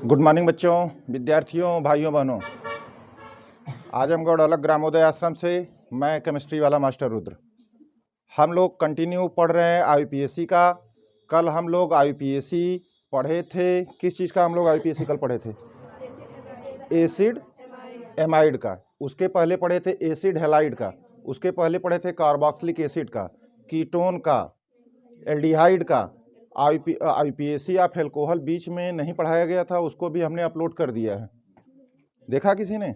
Good morning बच्चों, विद्यार्थियों, भाइयों बहनों। आजमगढ़ अलग ग्रामोदय आश्रम से मैं केमिस्ट्री वाला मास्टर रुद्र। हम लोग कंटिन्यू पढ़ रहे हैं आईपीएससी का। कल हम लोग आईपीएससी पढ़े थे। किस चीज़ का हम लोग आईपीएससी कल पढ़े थे? एसिड एमाइड का। उसके पहले पढ़े थे एसिड हैलाइड का। उसके पहले पढ़े थे कार्बोक्सिलिक एसिड का, कीटोन का, एल्डिहाइड का। आईपीएससी ऑफ एल्कोहल बीच में नहीं पढ़ाया गया था, उसको भी हमने अपलोड कर दिया है। देखा किसी ने?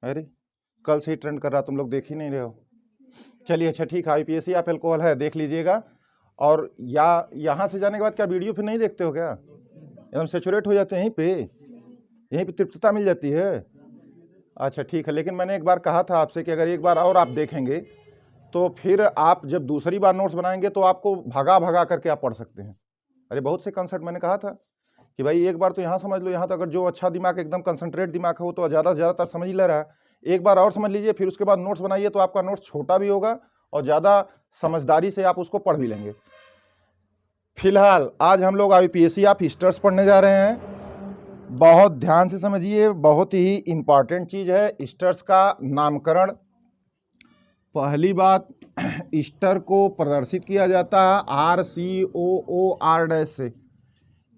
अरे कल से ही ट्रेंड कर रहा, तुम लोग देख ही नहीं रहे हो। चलिए अच्छा ठीक है, आईपीएससी ऑफ एल्कोहल है, देख लीजिएगा। और या यहाँ से जाने के बाद क्या वीडियो फिर नहीं देखते हो क्या? एकदम सेचुरेट हो जाते हैं यहीं पे तृप्तता मिल जाती है। अच्छा ठीक है, लेकिन मैंने एक बार कहा था आपसे कि अगर एक बार और आप देखेंगे तो फिर आप जब दूसरी बार नोट्स बनाएंगे तो आपको भगा भगा करके आप पढ़ सकते हैं। अरे बहुत से कंसेप्ट मैंने कहा था कि भाई एक बार तो यहाँ समझ लो, यहाँ तो अगर जो अच्छा दिमाग एकदम कंसंट्रेट दिमाग है वो तो ज़्यादातर समझ ही ले रहा है। एक बार और समझ लीजिए, फिर उसके बाद नोट्स बनाइए तो आपका नोट्स छोटा भी होगा और ज़्यादा समझदारी से आप उसको पढ़ भी लेंगे। फिलहाल आज हम लोग आईपीएससी ऑफ ईस्टर्स पढ़ने जा रहे हैं। बहुत ध्यान से समझिए, बहुत ही इंपॉर्टेंट चीज़ है ईस्टर्स का नामकरण। पहली बात, ईस्टर को प्रदर्शित किया जाता है RCOOR से।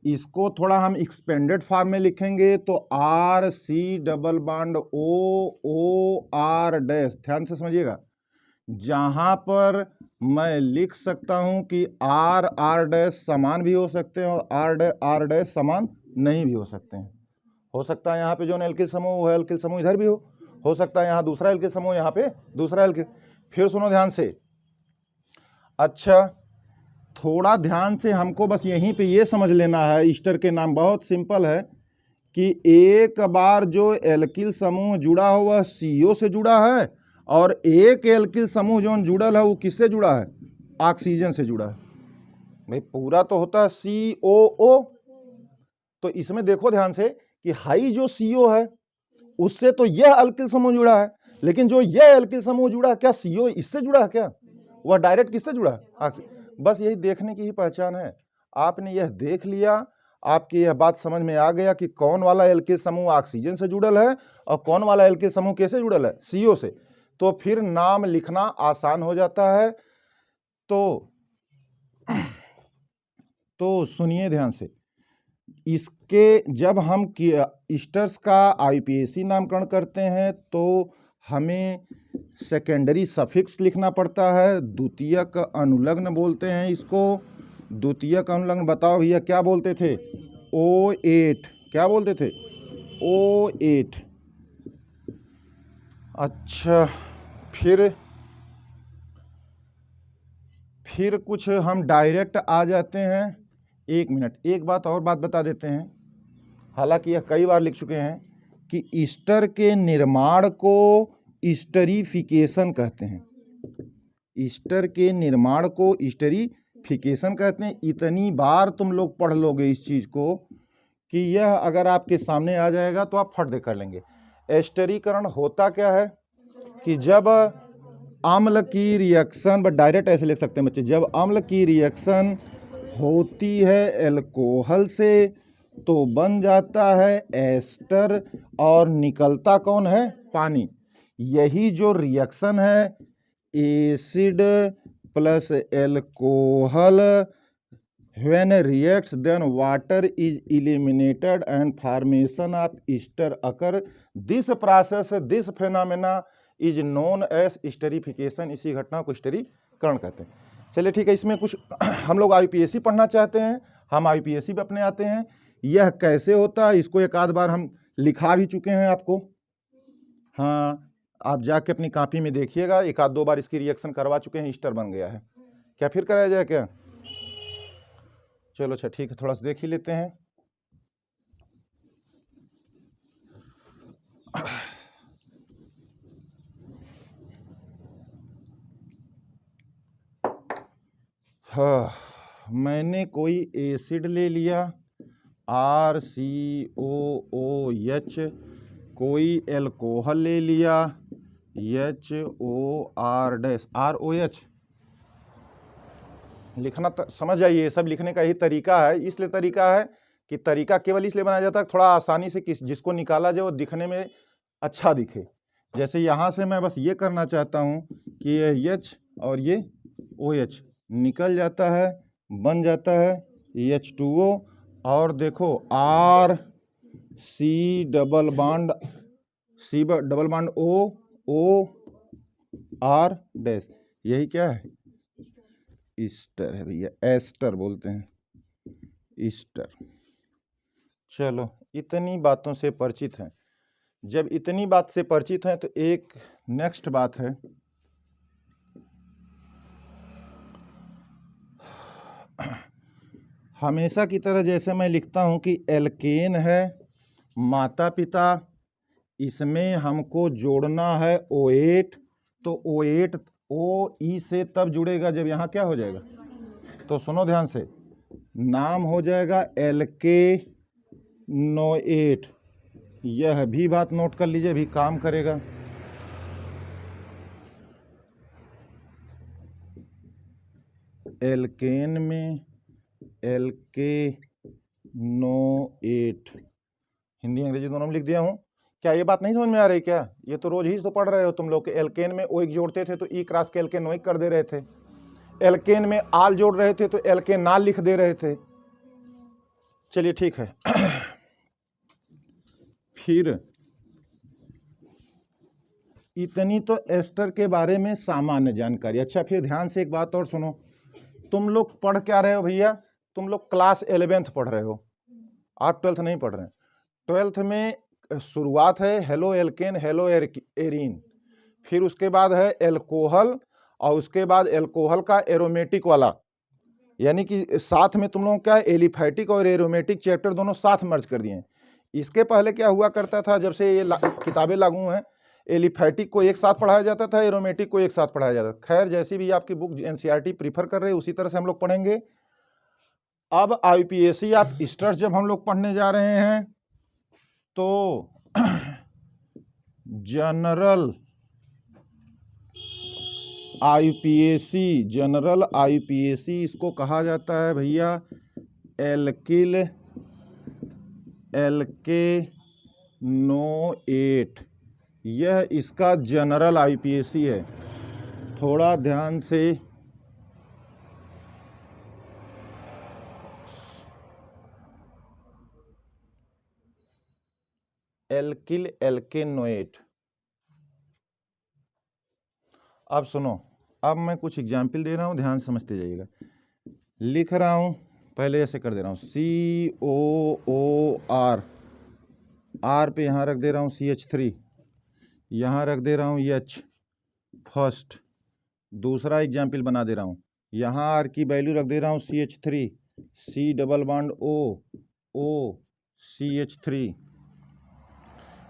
इसको थोड़ा हम एक्सपेंडेड फॉर्म में लिखेंगे तो RC_OOR। ध्यान से समझिएगा, जहां पर मैं लिख सकता हूं कि R समान भी हो सकते हैं और R समान नहीं भी हो सकते हैं। हो सकता है यहाँ पे जो एल्किल समूह है, एल्किल समूह इधर भी हो सकता है यहाँ दूसरा एल्किल समूह, यहाँ पे दूसरा एल्किल। फिर सुनो ध्यान से। अच्छा, थोड़ा ध्यान से हमको बस यहीं पे ये समझ लेना है, ईस्टर के नाम बहुत सिंपल है कि एक बार जो एल्किल समूह जुड़ा हो वह CO से जुड़ा है और एक एल्किल समूह जो जुड़ल है वो किससे जुड़ा है? ऑक्सीजन से जुड़ा है। भाई पूरा तो होता है COO। तो इसमें देखो ध्यान से कि हाई जो CO है उससे तो यह एल्किल समूह जुड़ा है, लेकिन जो यह एल्किल समूह जुड़ा है क्या CO इससे जुड़ा है क्या? वह डायरेक्ट किससे जुड़ा है? बस यही देखने की ही पहचान है। आपने यह देख लिया, आपकी यह बात समझ में आ गया कि कौन वाला एल्किल समूह ऑक्सीजन से जुड़ल है और कौन वाला एल्किल समूह कैसे जुड़ल है? CO से। तो फिर नाम लिखना आसान हो जाता है। तो सुनिए ध्यान से, इसके जब हम ईस्टर्स का आईपीएससी नामकरण करते हैं तो हमें सेकेंडरी सफिक्स लिखना पड़ता है। द्वितीयक अनुलग्न बोलते हैं इसको। द्वितीयक अनुलग्न बताओ भैया क्या बोलते थे? O8। क्या बोलते थे? O8। अच्छा, फिर कुछ हम डायरेक्ट आ जाते हैं। एक मिनट, एक बात और बता देते हैं, हालांकि यह कई बार लिख चुके हैं कि ईस्टर के निर्माण को ईस्टरीफिकेशन कहते हैं। ईस्टर के निर्माण को ईस्टरीफिकेशन कहते हैं। इतनी बार तुम लोग पढ़ लोगे इस चीज को कि यह अगर आपके सामने आ जाएगा तो आप फट दे कर लेंगे। एस्टरीकरण होता क्या है कि जब अम्ल की रिएक्शन, बट डायरेक्ट ऐसे लिख सकते हैं बच्चे, जब अम्ल की रिएक्शन होती है एल्कोहल से तो बन जाता है एस्टर और निकलता कौन है? पानी। यही जो रिएक्शन है acid plus alcohol, when reacts then water is eliminated and formation of ester occur. This process, this phenomena is known as esterification। इसी घटना को स्टेरीकरण कहते हैं। चलिए ठीक है, इसमें कुछ हम लोग आईपीएससी पढ़ना चाहते हैं, हम आईपीएससी पे अपने आते हैं। यह कैसे होता है इसको एक आध बार हम लिखा भी चुके हैं आपको। हाँ, आप जाके अपनी कॉपी में देखिएगा, एक आध दो बार इसकी रिएक्शन करवा चुके हैं, ईस्टर बन गया है। क्या फिर कराया जाए क्या? चलो अच्छा ठीक है, थोड़ा सा देख ही लेते हैं। हाँ, मैंने कोई एसिड ले लिया RCOOH, कोई एल्कोहल ले लिया HOR-ROH। लिखना तो समझ जाइए, सब लिखने का ही तरीका है। इसलिए तरीका है कि तरीका केवल इसलिए बनाया जाता है थोड़ा आसानी से जिसको निकाला जाए वो दिखने में अच्छा दिखे। जैसे यहाँ से मैं बस ये करना चाहता हूँ कि ये H और ये OH निकल जाता है, बन जाता है H2O, और देखो C double bond O R dash, यही क्या है, ईस्टर है भैया, एस्टर बोलते हैं, ईस्टर। चलो इतनी बातों से परिचित हैं। जब इतनी बात से परिचित हैं तो एक नेक्स्ट बात है, हमेशा की तरह जैसे मैं लिखता हूं कि एल्केन है माता पिता, इसमें हमको जोड़ना है O8, तो O8 OE से तब जुड़ेगा जब यहाँ क्या हो जाएगा, तो सुनो ध्यान से, नाम हो जाएगा LK-NO8। यह भी बात नोट कर लीजिए, भी काम करेगा। एल्केन में LK-NO8, हिंदी अंग्रेजी दोनों में लिख दिया हूं। क्या ये बात नहीं समझ में आ रही क्या? ये तो रोज ही तो पढ़ रहे हो तुम लोग। एल्केन में OH जोड़ते थे तो E क्रॉस के एल्केनोइक कर दे रहे थे, एल्केन में आल जोड़ रहे थे तो एल्केनाल लिख दे रहे थे। चलिए ठीक है। फिर इतनी तो एस्टर के बारे में सामान्य जानकारी। अच्छा फिर ध्यान से एक बात और सुनो, तुम लोग पढ़ क्या रहे हो भैया, तुम लोग क्लास 11th पढ़ रहे हो, आप 12th नहीं पढ़ रहे हैं। 12th में शुरुआत है हेलो एल्केन हेलो एरीन, फिर उसके बाद है एल्कोहल, और उसके बाद एल्कोहल का एरोमेटिक वाला, यानी कि साथ में तुम लोगों क्या है, एलिफैटिक और एरोमेटिक चैप्टर दोनों साथ मर्ज कर दिए हैं। इसके पहले क्या हुआ करता था, जब से ये किताबें लागू हैं, एलिफैटिक को एक साथ पढ़ाया जाता था, एरोमेटिक को एक साथ पढ़ाया जाता था। खैर जैसी भी आपकी बुक NCERT प्रीफर कर रहे हैं उसी तरह से हम लोग पढ़ेंगे। अब IUPAC आप ईस्टर्स जब हम लोग पढ़ने जा रहे हैं तो जनरल IUPAC इसको कहा जाता है भैया LK-NO8, यह इसका जनरल IUPAC है। थोड़ा ध्यान से LK-NO8। अब सुनो, अब मैं कुछ एग्जाम्पल दे रहा हूँ, ध्यान से समझते जाइएगा। लिख रहा हूँ, पहले ऐसे कर दे रहा हूँ, COOR, R पे यहाँ रख दे रहा हूँ CH3, यहाँ रख दे रहा हूँ H फर्स्ट। दूसरा एग्जाम्पल बना दे रहा हूँ, यहाँ R की वैल्यू रख दे रहा हूँ CH3, C double bond O CH3।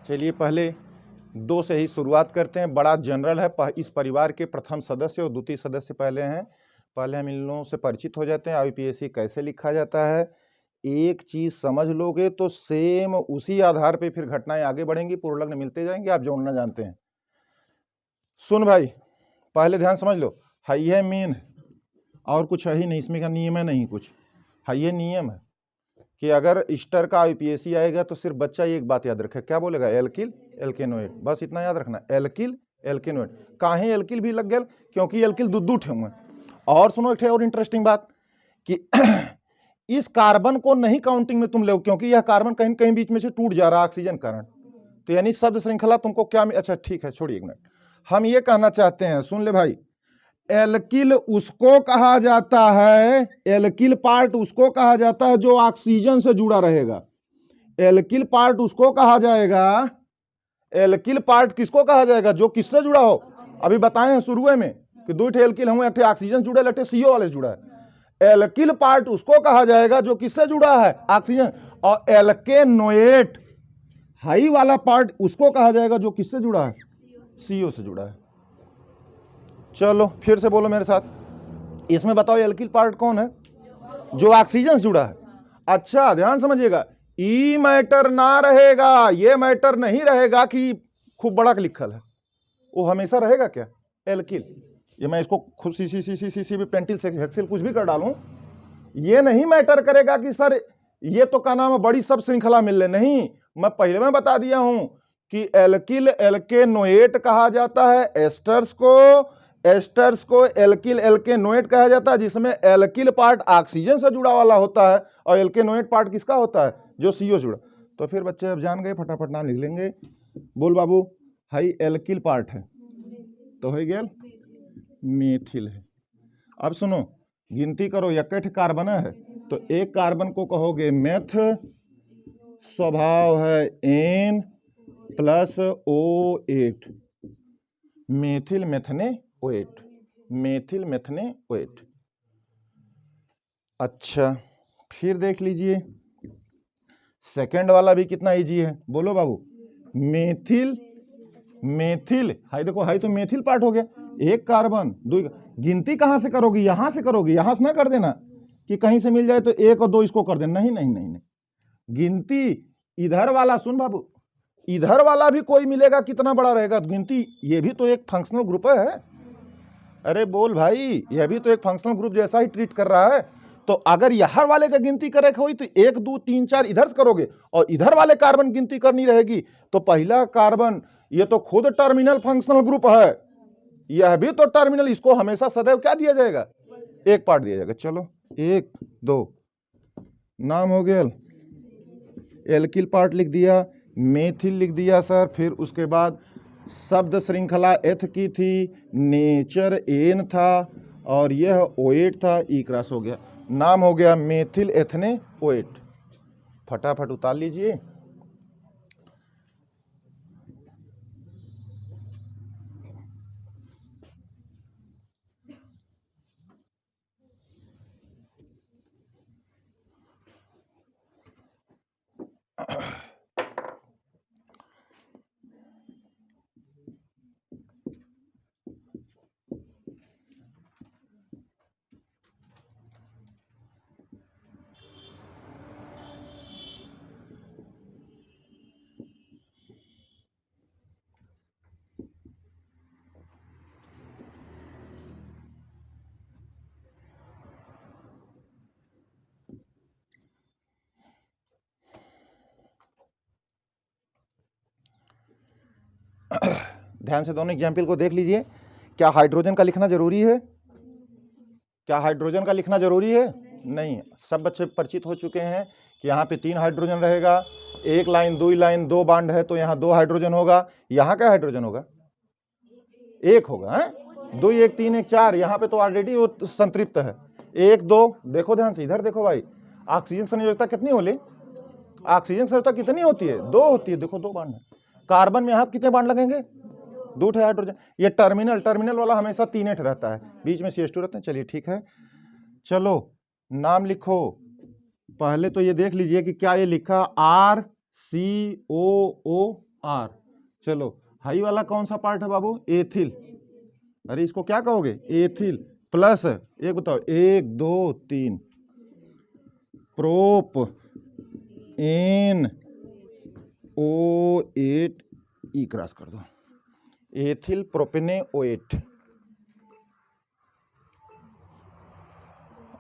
चलिए पहले 2 से ही शुरुआत करते हैं, बड़ा जनरल है। इस परिवार के प्रथम सदस्य और द्वितीय सदस्य पहले हैं, पहले हम इन लोगों से परिचित हो जाते हैं। IUPAC कैसे लिखा जाता है, एक चीज समझ लोगे तो सेम उसी आधार पे फिर घटनाएं आगे बढ़ेंगी, पूर्वलग्न मिलते जाएंगे, आप जोड़ना जानते हैं। सुन भाई, पहले ध्यान समझ लो, हाई है मीन, और कुछ है ही नहीं, इसमें का नियम है नहीं कुछ, हाई है नियम है कि अगर ईस्टर का IUPAC आएगा तो सिर्फ बच्चा एक बात याद रखे, क्या बोलेगा, LK-NO8, बस इतना याद रखना, LK-NO8। काहे एल्किल भी लग गया, क्योंकि एल्किल दूध थे हुए। और सुनो एक और इंटरेस्टिंग बात कि इस कार्बन को नहीं काउंटिंग में तुम ले, क्योंकि यह कार्बन कहीं कहीं बीच में से टूट जा रहा है ऑक्सीजन कारण, तो यानी शब्द श्रृंखला तुमको क्या अच्छा ठीक है, छोड़िए एक मिनट, हम ये कहना चाहते हैं, सुन ले भाई, एल्किल उसको कहा जाता है, एल्किल पार्ट उसको कहा जाता है जो ऑक्सीजन से जुड़ा रहेगा। एल्किल पार्ट उसको कहा जाएगा, एल्किल पार्ट किसको कहा जाएगा, जो किससे जुड़ा हो, अभी बताए हैं शुरू में कि 2 एल्किल होंगे, एक ऑक्सीजन जुड़ा है, एक CO वाले जुड़ा है। एल्किल पार्ट उसको कहा जाएगा जो किससे जुड़ा है, ऑक्सीजन, और LK-NO8 हाई वाला पार्ट उसको कहा जाएगा जो किससे जुड़ा है, CO से जुड़ा है। चलो फिर से बोलो मेरे साथ, इसमें बताओ एल्किल पार्ट कौन है, जो ऑक्सीजन से जुड़ा है। अच्छा ध्यान समझिएगा, ई मैटर ना रहेगा, ये मैटर नहीं रहेगा कि खूब बड़ा लिखल है, वो हमेशा रहेगा क्या, एल्किल। ये मैं इसको खुद सी भी पेंटिल से हेक्सिल कुछ भी कर डालूं, ये नहीं मैटर करेगा कि सर ये तो क्या नाम है, बड़ी सब श्रृंखला मिल रही नहीं, मैं पहले में बता दिया हूं कि एल्किल एल्केनोएट कहा जाता है, एस्टर्स को एल्किल एल्केनोएट कहा जाता है, जिसमें एल्किल पार्ट ऑक्सीजन से जुड़ा वाला होता है और एल्केनोएट पार्ट किसका होता है, जो CO जुड़ा। तो फिर बच्चे अब जान गए, फटाफट नाम लिख लेंगे। बोल बाबू, हाई एल्किल पार्ट है तो हो गया मेथिल है। अब सुनो, गिनती करो, इकट्ठ कार्बन है तो एक कार्बन को कहोगे मेथ, स्वभाव है N plus O8, methyl methanoate, methyl methanoate. अच्छा, फिर देख लीजिए सेकंड वाला भी कितना इजी है, बोलो बाबू। मेथिल हाई, देखो हाई तो मेथिल पार्ट हो गया, एक कार्बन दो, गिनती कहां से करोगी, यहां से करोगी, यहां से ना कर देना कि कहीं से मिल जाए तो 1 और 2 इसको कर देना, नहीं नहीं नहीं नहीं, गिनती इधर वाला, सुन बाबू, इधर वाला भी कोई मिलेगा कितना बड़ा रहेगा, गिनती ये भी तो एक फंक्शनल ग्रुप है। अरे बोल भाई, यह भी तो एक फंक्शनल ग्रुप जैसा ही ट्रीट कर रहा है। तो अगर यहर वाले का गिनती करे हुई तो 1 2 3 4 इधर से करोगे और इधर वाले कार्बन गिनती करनी रहेगी, तो पहला कार्बन ये तो खुद टर्मिनल फंक्शनल ग्रुप है, यह भी तो टर्मिनल, इसको हमेशा सदैव क्या दिया जाएगा, 1 पार्ट दिया जाएगा। चलो 1 2 नाम हो गया, एल्किल पार्ट लिख दिया, मेथिल लिख दिया सर। फिर उसके बाद शब्द श्रृंखला एथ की थी, नेचर एन था और यह O8 था, ई क्रॉस हो गया, नाम हो गया मेथिल एथनेओएट। फटाफट उतार लीजिए। ध्यान से दोनों एग्जाम्पल को देख लीजिए। क्या हाइड्रोजन का लिखना जरूरी है, क्या हाइड्रोजन का लिखना जरूरी है, नहीं, सब बच्चे परिचित हो चुके हैं कि यहाँ पे 3 हाइड्रोजन रहेगा, 1 लाइन 2 लाइन 2 बांड है तो यहाँ 2 हाइड्रोजन होगा, यहाँ क्या हाइड्रोजन होगा, 1 होगा है, 2 1 3 1 4, यहाँ पे तो ऑलरेडी वो संतृप्त है, 1 2, देखो ध्यान से, इधर देखो भाई, ऑक्सीजन संयोजकता कितनी होली, ऑक्सीजन संयोजकता कितनी होती है, 2 होती है, देखो 2 बांड है। कार्बन में यहाँ कितने बांड लगेंगे, 2 हाइड्रोजन। ये टर्मिनल वाला हमेशा 3 रहता है, बीच में CH2 रहते हैं। चलिए ठीक है, चलो नाम लिखो। पहले तो ये देख लीजिए कि क्या ये लिखा RCOOR। चलो हाई वाला कौन सा पार्ट है बाबू, एथिल, अरे इसको क्या कहोगे, एथिल प्लस, एक बताओ, 1 2 3 प्रोप NO8, ई क्रॉस कर दो, एथिल प्रोपेनेओएट।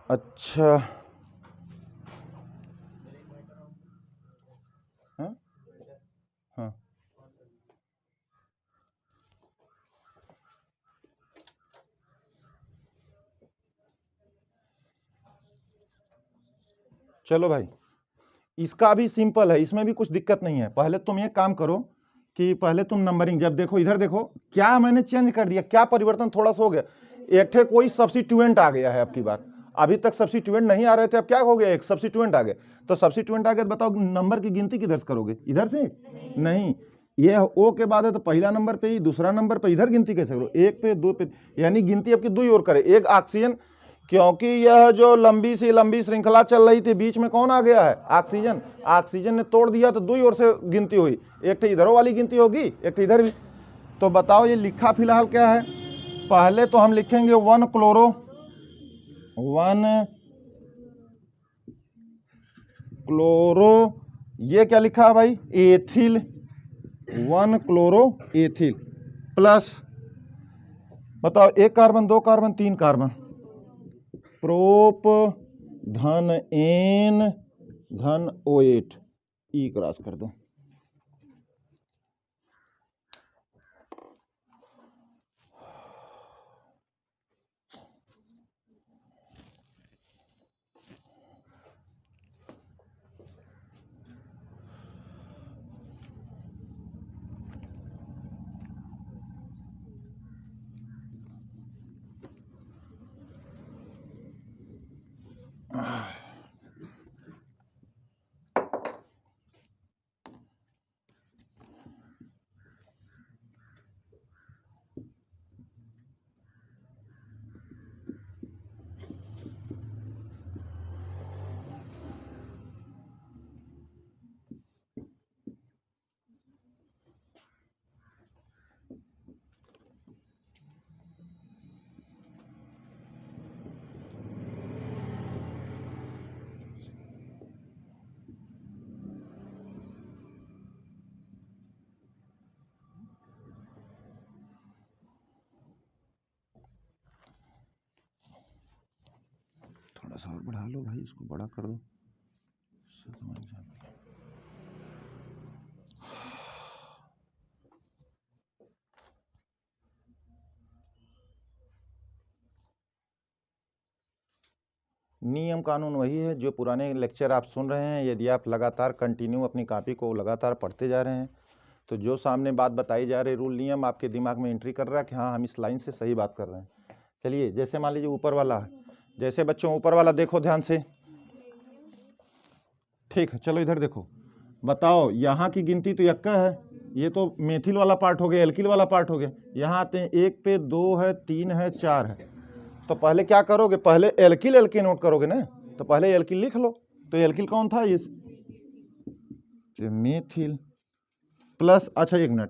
अच्छा हाँ हाँ, चलो भाई, इसका भी सिंपल है, इसमें भी कुछ दिक्कत नहीं है। पहले तुम ये काम करो कि पहले तुम नंबरिंग, जब देखो इधर देखो क्या मैंने चेंज कर दिया, क्या परिवर्तन थोड़ा सा हो गया, एक ठे कोई सब्स्टिट्यूएंट आ गया है आपकी बार, अभी तक सब्स्टिट्यूएंट नहीं आ रहे थे, अब क्या हो गया, एक सब्स्टिट्यूएंट आ गया। तो सब्स्टिट्यूएंट आ गया, बताओ नंबर की गिनती किधर से करोगे, इधर से नहीं, ये O के बाद है तो पहला नंबर पे ही, दूसरा नंबर पे, इधर गिनती कैसे करो, 1 पे 2 पे, यानी गिनती आपकी 2 ओर करे, एक ऑक्सीजन, क्योंकि यह जो लंबी सी लंबी श्रृंखला चल रही थी, बीच में कौन आ गया है, ऑक्सीजन, ऑक्सीजन ने तोड़ दिया तो 2 ओर से गिनती हुई, एक तो इधरों वाली गिनती होगी, एक तो इधर भी। तो बताओ ये लिखा फिलहाल क्या है, पहले तो हम लिखेंगे 1 क्लोरो, ये क्या लिखा है भाई, एथिल, 1 क्लोरो एथिल प्लस, बताओ 1 कार्बन 2 कार्बन 3 कार्बन, प्रोप धन N धन O8 ई क्रॉस कर दो। थोड़ा सा और बढ़ा लो भाई, इसको बड़ा कर दो। नियम कानून वही है जो पुराने लेक्चर आप सुन रहे हैं। यदि आप लगातार कंटिन्यू अपनी कॉपी को लगातार पढ़ते जा रहे हैं तो जो सामने बात बताई जा रही, रूल नियम आपके दिमाग में एंट्री कर रहा है कि हाँ हम इस लाइन से सही बात कर रहे हैं। चलिए, जैसे मान लीजिए ऊपर वाला है, जैसे बच्चों ऊपर वाला देखो ध्यान से, ठीक है। चलो इधर देखो, बताओ यहाँ की गिनती तो यक्का है, ये तो मेथिल वाला पार्ट हो गया, एल्किल वाला पार्ट हो गया। यहाँ आते हैं 1 पे 2 है, 3 है, 4 है। तो पहले क्या करोगे, पहले एल्किल एल्किल नोट करोगे ना, तो पहले एल्किल लिख लो। तो एल्किल कौन था, ये मेथिल प्लस, अच्छा एक मिनट,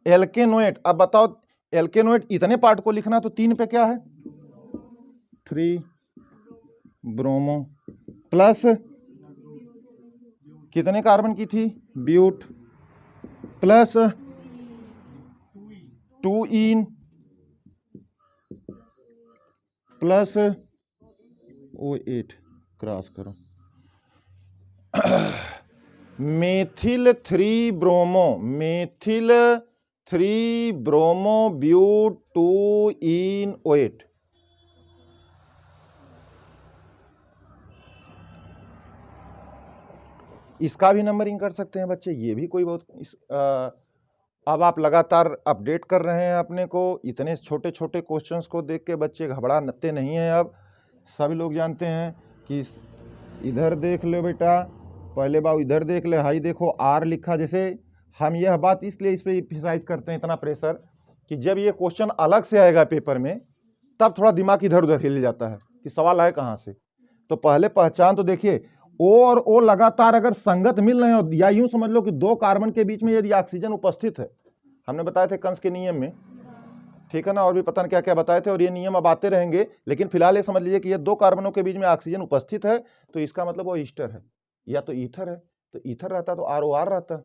एल्केनोएट। अब बताओ एल्केनोएट इतने पार्ट को लिखना, तो 3 पे क्या है, 3 ब्रोमो प्लस कितने कार्बन की थी, but plus 2 yne plus O8 cross करो। Methyl 3 bromo, methyl 3 bromo but 2 yne O8। इसका भी नंबरिंग कर सकते हैं बच्चे, ये भी कोई बहुत अब आप लगातार अपडेट कर रहे हैं अपने को। इतने छोटे छोटे क्वेश्चंस को देख के बच्चे घबराते नहीं हैं। अब सभी लोग जानते हैं कि इधर देख लो बेटा, पहले बार इधर देख ले, हाई देखो आर लिखा। जैसे हम यह बात इसलिए इस पर एम्फसाइज करते हैं, इतना प्रेशर, कि जब ये क्वेश्चन अलग से आएगा पेपर में तब थोड़ा दिमाग इधर उधर हिल जाता है कि सवाल आए कहाँ से। तो पहले पहचान तो देखिए, O और O लगातार अगर संगत मिल रहे हो, या यूं समझ लो कि 2 कार्बन के बीच में यदि ऑक्सीजन उपस्थित है, हमने बताए थे कंस के नियम में, ठीक है ना, और भी पता नहीं क्या क्या बताए थे, और ये नियम अब आते रहेंगे। लेकिन फिलहाल ये समझ लीजिए कि ये 2 कार्बनों के बीच में ऑक्सीजन उपस्थित है, तो इसका मतलब वो ईस्टर है या तो ईथर है। तो ईथर रहता तो ROR रहता,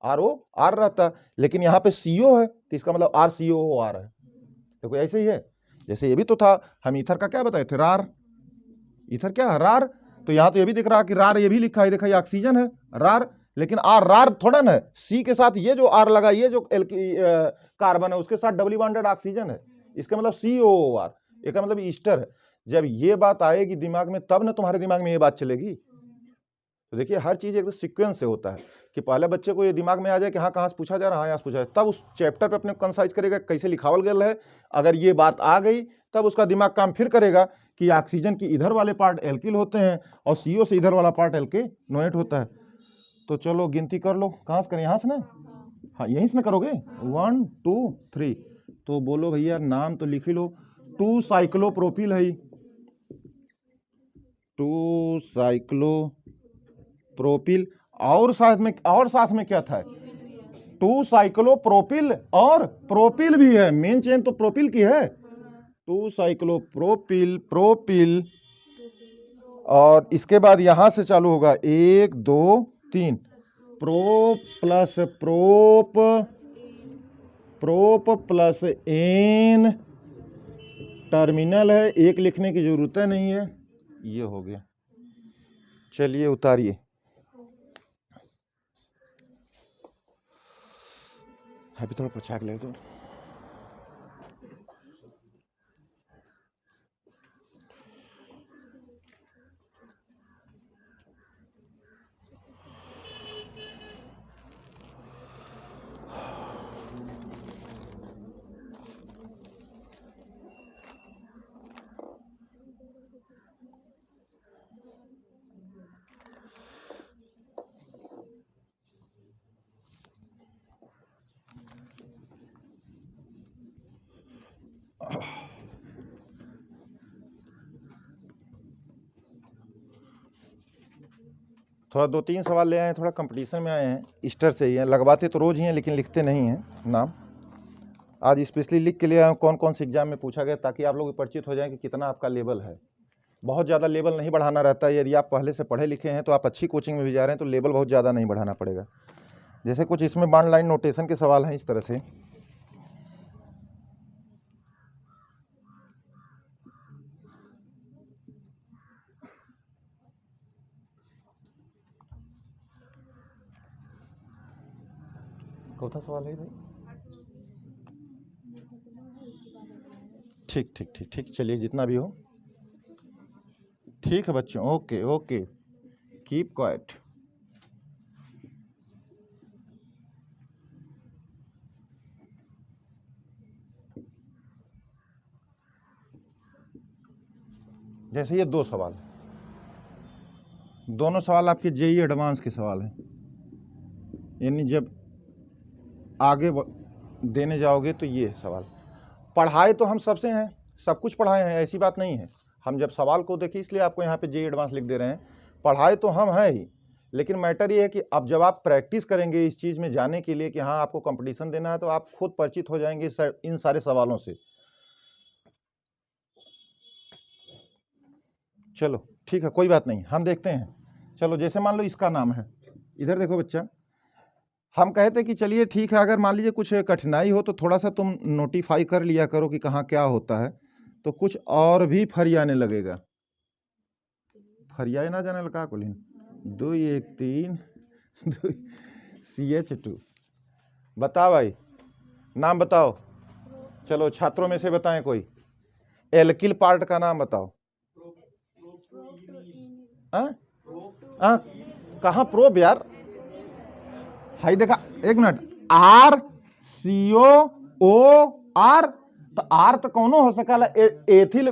ROR रहता, लेकिन यहाँ पे CO है तो इसका मतलब RCOOR है। देखो ऐसे ही है, जैसे ये भी तो था, हम ईथर का क्या बताए थे, रार। ईथर क्या है, रार। तो यहाँ तो ये भी दिख रहा कि रार, ये भी लिखा है, देखा ये ऑक्सीजन है रार, लेकिन आर रार थोड़ा ना है। सी के साथ ये जो आर लगा, ये जो कार्बन है उसके साथ डबली बॉन्डेड ऑक्सीजन है, इसका मतलब COOR, इसका मतलब ईस्टर है। जब ये बात आएगी दिमाग में तब ना तुम्हारे दिमाग में ये बात चलेगी। तो देखिए हर चीज एक सीक्वेंस से होता है कि पहले बच्चे को ये दिमाग में आ जाए कि हाँ कहाँ से पूछा जा रहा है, हाँ यहाँ से पूछा है, तब उस चैप्टर पे अपने कंसाइज करेगा कैसे लिखावल गया है। अगर ये बात आ गई तब उसका दिमाग काम फिर करेगा कि ऑक्सीजन की इधर वाले पार्ट एल्किल होते हैं और CO से इधर वाला पार्ट एल्केनोएट होता है। तो चलो गिनती कर लो, कहाँ से करें, यहाँ से ना, हाँ यहीं से ना करोगे, 1 2 3। तो बोलो भैया नाम तो लिख ही लो, 2 साइक्लोप्रोपिल है, 2 साइक्लोप्रोपिल, और साथ में क्या था, 2 साइक्लोप्रोपिल, और प्रोपिल भी है, मेन चेन तो प्रोपिल की है, 2 साइक्लोप्रोपिल प्रोपिल। और इसके बाद यहां से चालू होगा 1 2 3, prop plus prop, prop plus n, terminal है, एक लिखने की जरूरत नहीं है। ये हो गया, चलिए उतारिए। अभी थोड़ा प्रचार ले दो। थोड़ा 2-3 सवाल ले आए हैं, थोड़ा कंपटीशन में आए हैं, ईस्टर से ही हैं। लगवाते तो रोज़ ही हैं लेकिन लिखते नहीं हैं नाम। आज स्पेशली लिख के ले आया हूँ कौन कौन से एग्जाम में पूछा गया, ताकि आप लोग परिचित हो जाएं कि कितना आपका लेवल है। बहुत ज़्यादा लेवल नहीं बढ़ाना रहता है। यदि आप पहले से पढ़े लिखे हैं तो आप अच्छी कोचिंग में भी जा रहे हैं तो लेवल बहुत ज़्यादा नहीं बढ़ाना पड़ेगा। जैसे कुछ इसमें बाउंड लाइन नोटेशन के सवाल हैं इस तरह से। चौथा सवाल है भाई। ठीक ठीक ठीक ठीक, चलिए जितना भी हो ठीक है बच्चों। Okay okay, keep quiet. जैसे ये 2 सवाल, दोनों सवाल आपके जेईई एडवांस के सवाल हैं, यानी जब आगे देने जाओगे तो ये सवाल। पढ़ाए तो हम सबसे हैं, सब कुछ पढ़ाए हैं, ऐसी बात नहीं है। हम जब सवाल को देखिए इसलिए आपको यहाँ पे जेईई एडवांस लिख दे रहे हैं। पढ़ाए तो हम हैं ही, लेकिन मैटर ये है कि अब जब आप प्रैक्टिस करेंगे इस चीज़ में जाने के लिए कि हाँ आपको कंपटीशन देना है, तो आप खुद परिचित हो जाएंगे इन सारे सवालों से। चलो ठीक है, कोई बात नहीं, हम देखते हैं। चलो जैसे मान लो इसका नाम है, इधर देखो बच्चा, हम कहते कि चलिए ठीक है, अगर मान लीजिए कुछ कठिनाई हो तो थोड़ा सा तुम नोटिफाई कर लिया करो कि कहाँ क्या होता है, तो कुछ और भी फरियाने लगेगा। फरियाए ना जाने लगा कुलिन 2 1 3 CH2। बताओ भाई, नाम बताओ। चलो छात्रों में से बताएं कोई, एल्किल पार्ट का नाम बताओ। कहाँ प्रोब यार, हाई देखा, एक मिनट, RCOOR, तो आर तो कौन हो सका, एथिल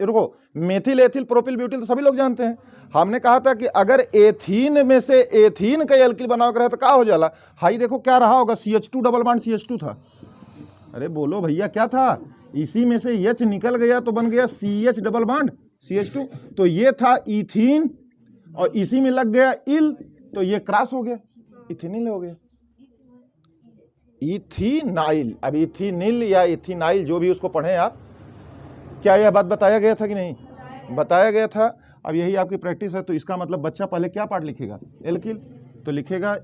रुको, मेथिल एथिल प्रोपिल ब्यूटिल तो सभी लोग जानते हैं। हमने कहा था कि अगर एथीन में से एथीन का एल्किल बनाओ रहे तो क्या हो जाला। हाई देखो क्या रहा होगा, CH2 डबल बॉन्ड CH2 था। अरे बोलो भैया क्या था, इसी में से H निकल गया तो बन गया CH डबल बॉन्ड CH2, तो ये था इथीन और इसी में लग गया इल, तो ये क्रॉस हो गया, इथेनिल हो गया, इथीनाइल। अब इथीनिल या इथीनाइल जो भी उसको पढ़ें आप। क्या यह बात बताया गया था कि नहीं बताया गया था। अब यही आपकी प्रैक्टिस है, तो इसका मतलब बच्चा पहले क्या पार्ट लिखेगा, एल्किल, तो लिखेगा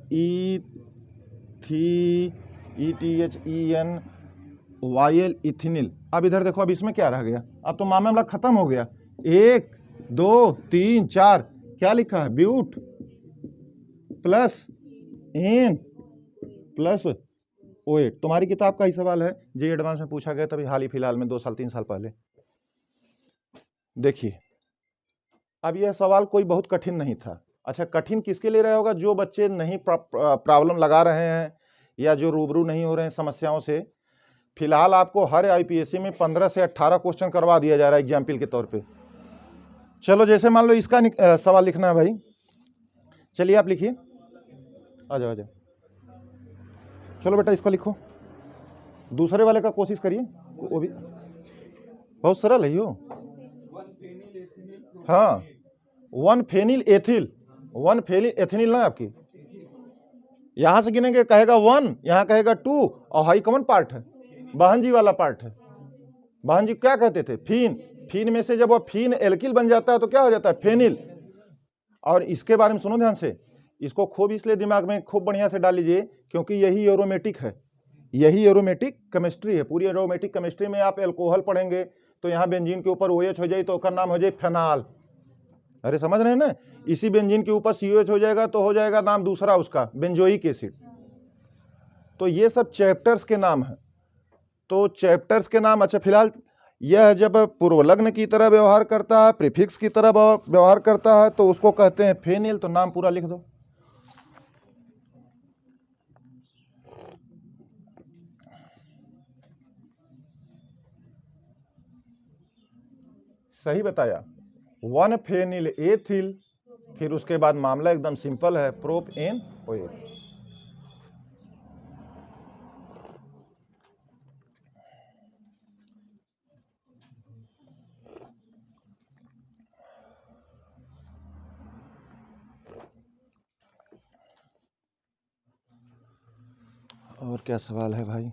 ETHENYL इथेनिल। अब इधर देखो, अब इसमें क्या रह गया, अब तो मामला खत्म हो गया। 1 2 3 4 क्या लिखा है, but plus ene plus OH। तुम्हारी किताब का ही सवाल है, जेईई एडवांस में पूछा गया तभी हाल ही फिलहाल में 2 साल 3 साल पहले। देखिए अब यह सवाल कोई बहुत कठिन नहीं था। अच्छा, कठिन किसके लिए रहा होगा, जो बच्चे नहीं प्रॉब्लम लगा रहे हैं या जो रूबरू नहीं हो रहे हैं समस्याओं से। फिलहाल आपको हर IPSC में 15 से 18 क्वेश्चन करवा दिया जा रहा है एग्जाम्पल के तौर पे। चलो जैसे मान लो इसका सवाल लिखना है भाई, चलिए आप लिखिए, आ जाओ आ जाओ। चलो बेटा इसका लिखो, दूसरे वाले का कोशिश करिए, वो भी बहुत सरल है यो। हाँ 1 फेनिल एथिल, 1 फेनिल एथेनिल ना आपकी, यहां से गिनेंगे कहेगा 1, यहां कहेगा 2, और हाई कॉमन पार्ट है, बहन जी वाला पार्ट है। बहन जी क्या कहते थे, फीन। फीन में से जब वो फीन एल्किल बन जाता है तो क्या हो जाता है, फेनिल। और इसके बारे में सुनो ध्यान से, इसको खूब इसलिए दिमाग में खूब बढ़िया से डाल लीजिए क्योंकि यही एरोमेटिक है, यही एरोमेटिक केमिस्ट्री है। पूरी एरोमेटिक केमिस्ट्री में आप एल्कोहल पढ़ेंगे तो यहाँ बेंजीन के ऊपर OH हो जाए तो उसका नाम हो जाए फेनॉल। अरे समझ रहे हैं ना, इसी बेंजीन के ऊपर COH हो जाएगा तो हो जाएगा नाम दूसरा उसका, बेंजोइक एसिड। तो ये सब चैप्टर्स के नाम हैं। तो चैप्टर्स के नाम, अच्छा फिलहाल यह जब पूर्वलग्न की तरह व्यवहार करता है, प्रीफिक्स की तरह व्यवहार करता है, तो उसको कहते हैं फेनिल। तो नाम पूरा लिख दो। सही बताया, 1 फेनिल एथिल। फिर उसके बाद मामला एकदम सिंपल है, प्रोपेन ऑयल। और क्या सवाल है भाई?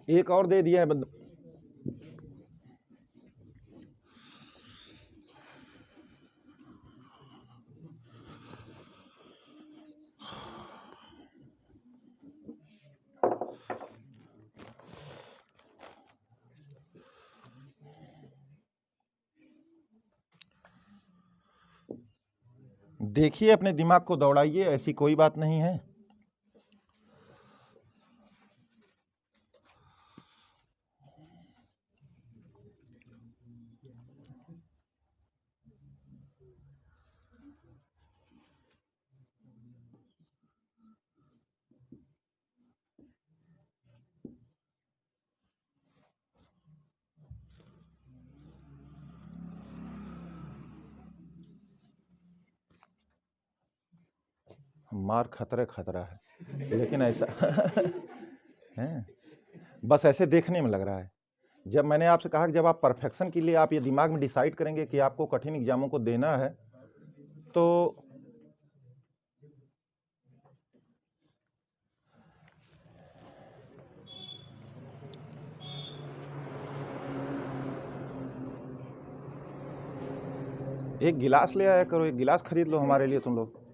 एक और दे दिया है देखिए, अपने दिमाग को दौड़ाइए, ऐसी कोई बात नहीं है। मार खतरे खतरा है, लेकिन ऐसा है, बस ऐसे देखने में लग रहा है। जब मैंने आपसे कहा कि जब आप परफेक्शन के लिए आप ये दिमाग में डिसाइड करेंगे कि आपको कठिन एग्जामों को देना है, तो एक गिलास ले आया करो, एक गिलास खरीद लो हमारे लिए तुम लोग।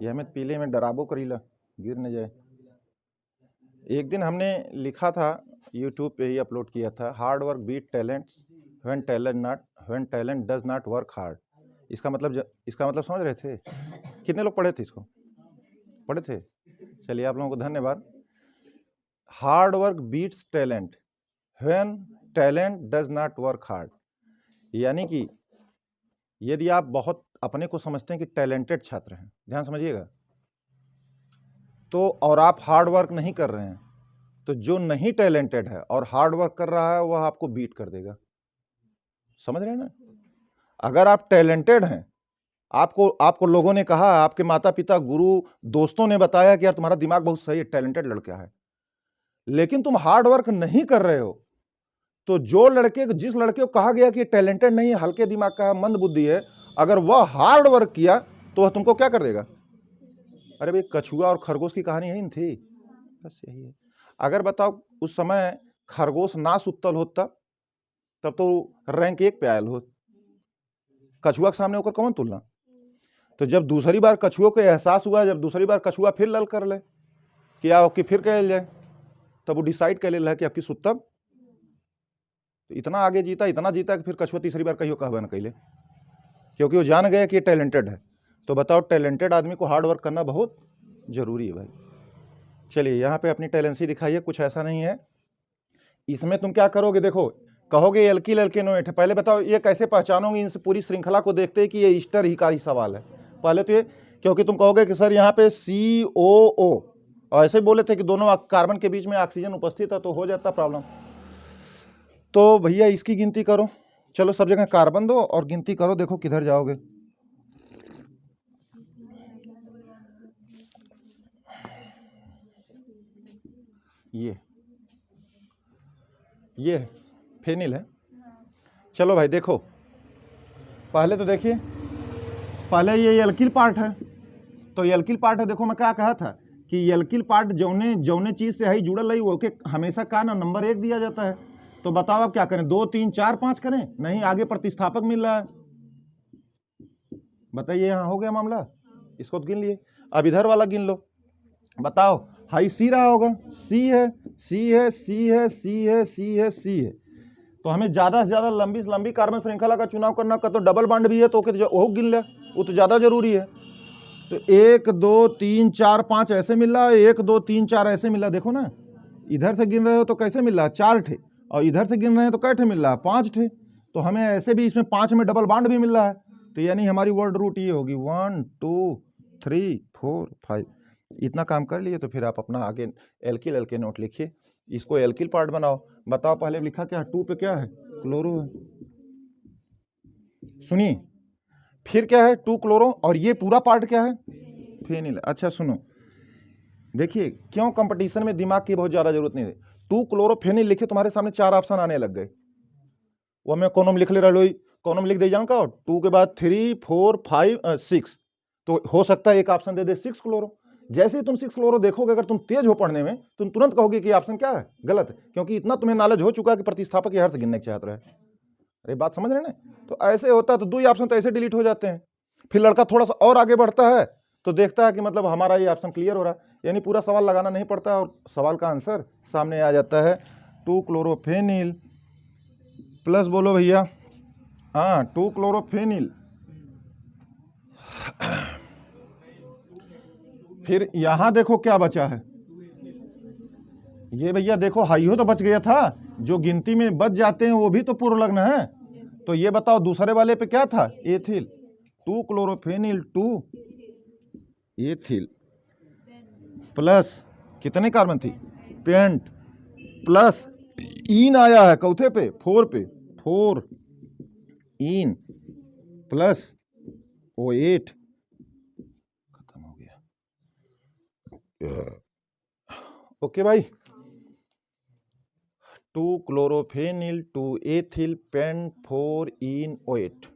ये हमें पीले में डराबो करीला, गिर न जाए। एक दिन हमने लिखा था, यूट्यूब पे ही अपलोड किया था, hard work beat talent when talent does not work hard. इसका मतलब समझ रहे थे? कितने लोग पढ़े थे इसको? पढ़े थे? चलिए, आप लोगों को धन्यवाद। Hard work beats talent when talent does not work hard. यानी कि यदि आप बहुत अपने को समझते हैं कि टैलेंटेड छात्र हैं, ध्यान समझिएगा, तो और आप हार्ड वर्क नहीं कर रहे हैं, तो जो नहीं टैलेंटेड है और हार्ड वर्क कर रहा है वह आपको बीट कर देगा। समझ रहे हैं ना? अगर आप टैलेंटेड हैं, आपको लोगों ने कहा, आपके माता पिता, गुरु, दोस्तों ने बताया कि यार तुम्हारा दिमाग बहुत सही है, टैलेंटेड लड़का है, लेकिन तुम हार्ड वर्क नहीं कर रहे हो, तो जिस लड़के को कहा गया कि टैलेंटेड नहीं है, हल्के दिमाग का है, मंद बुद्धि है, अगर वह हार्ड वर्क किया तो वह तुमको क्या कर देगा? अरे भाई, कछुआ और खरगोश की कहानी यही थी, बस यही है। अगर बताओ उस समय खरगोश ना सुतल हो तब तो रैंक 1 पे आयल हो, कछुआ के सामने होकर कौन तुलना? तो जब दूसरी बार कछुओं को एहसास हुआ, जब दूसरी बार कछुआ फिर लल कर ले कि आओ कि फिर कह जाए, तब वो डिसाइड कर ले कि आपकी सुतब, तो इतना आगे जीता, इतना जीता कि फिर कछुआ तीसरी बार कहियो कहबा न कैले, क्योंकि वो जान गया कि ये टैलेंटेड है। तो बताओ, टैलेंटेड आदमी को हार्ड वर्क करना बहुत जरूरी है भाई। चलिए, यहाँ पे अपनी टैलेंसी दिखाइए, कुछ ऐसा नहीं है इसमें। तुम क्या करोगे, देखो, कहोगे एल्किल एल्केनोएट है, पहले बताओ ये कैसे पहचानोगे? इन पूरी श्रृंखला को देखते हैं कि ये ईस्टर ही का ही सवाल है। पहले तो ये, क्योंकि तुम कहोगे कि सर यहाँ पे COO, और ऐसे बोले थे कि दोनों कार्बन के बीच में ऑक्सीजन उपस्थित है, तो हो जाता प्रॉब्लम। तो भैया इसकी गिनती करो, चलो सब जगह कार्बन दो और गिनती करो, देखो किधर जाओगे। ये फेनिल है। चलो भाई देखो, पहले तो देखिए, पहले ये एल्किल पार्ट है, तो एल्किल पार्ट है। देखो मैं क्या कहा था कि एल्किल पार्ट जौने चीज से है जुड़ल रही वो के हमेशा का ना नंबर 1 दिया जाता है। तो बताओ अब क्या करें, 2 3 4 5 करें? नहीं, आगे प्रतिस्थापक मिल रहा है। बताइए, यहाँ हो गया मामला, इसको तो गिन लिए। अब इधर वाला गिन लो, बताओ हाई सी रहा होगा, सी है, सी है, सी है, सी है, सी है, सी है। तो हमें ज़्यादा से ज़्यादा लंबी कार्बन श्रृंखला का चुनाव करना का, तो डबल बॉन्ड भी है तो वो गिन ले, वो तो ज़्यादा जरूरी है। तो 1 2 3 4 5 ऐसे मिल रहा है, 1 2 3 4 ऐसे मिल रहा है। देखो ना, इधर से गिन रहे हो तो कैसे मिल रहा है, 4 ठे, और इधर से गिन रहे हैं तो कै ठे मिल रहा है, 5 ठे। तो हमें ऐसे भी इसमें 5 में डबल बॉन्ड भी मिल रहा है। तो यानी हमारी वर्ड रूट ये होगी 1 2 3 4 5। इतना काम कर लिए तो फिर आप अपना आगे एल्किल एल्केन नोट लिखिए, इसको एल्किल पार्ट बनाओ। बताओ पहले लिखा क्या है, 2 पे क्या है, क्लोरो है। सुनिए फिर क्या है, 2 क्लोरो, और ये पूरा पार्ट क्या है, फेनिल। अच्छा सुनो, देखिए क्यों कंपटीशन में दिमाग की बहुत ज़्यादा जरूरत नहीं है। 2 क्लोरोफेनिल लिखे, तुम्हारे सामने 4 ऑप्शन आने लग गए, वो मैं कौन लिख ले रहा लो, कौन लिख दे जाऊँ का, 2 के बाद 3 4 5 6, तो हो सकता है एक ऑप्शन दे दे 6 क्लोरो। जैसे ही तुम 6 क्लोरो देखोगे, अगर तुम तेज हो पढ़ने में, तुम तुरंत कहोगे कि ऑप्शन क्या है, गलत है, क्योंकि इतना तुम्हें नॉलेज हो चुका है कि प्रतिस्थापक हर से गिनने की चाहत रहे। अरे बात समझ रहे हैं ना। तो ऐसे होता है, तो 2 ऑप्शन तो ऐसे डिलीट हो जाते हैं। फिर लड़का थोड़ा सा और आगे बढ़ता है तो देखता है कि मतलब हमारा ये ऑप्शन क्लियर हो रहा है, यानी पूरा सवाल लगाना नहीं पड़ता और सवाल का आंसर सामने आ जाता है। 2 क्लोरोफेनिल प्लस, बोलो भैया, हाँ 2 क्लोरोफेनिल। फिर यहां देखो क्या बचा है, ये भैया देखो हाइयो तो बच गया था, जो गिनती में बच जाते हैं वो भी तो पूर्व लग्न है। तो ये बताओ दूसरे वाले पे क्या था, एथिल। 2 क्लोरोफेनिल 2 एथिल प्लस कितने कार्बन थी, पेंट, प्लस इन आया है चौथे पे, 4 पे, 4 इन प्लस O8, खत्म हो गया। ओके भाई, 2 क्लोरोफेनिल 2 एथिल पेंट 4 इन O8।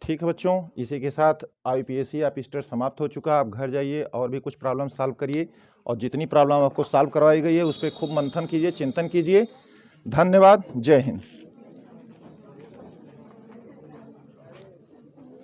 ठीक है बच्चों, इसी के साथ IUPAC आप स्टेट समाप्त हो चुका। आप घर जाइए और भी कुछ प्रॉब्लम सॉल्व करिए, और जितनी प्रॉब्लम आपको सॉल्व करवाई गई है उस पर खूब मंथन कीजिए, चिंतन कीजिए। धन्यवाद, जय हिंद।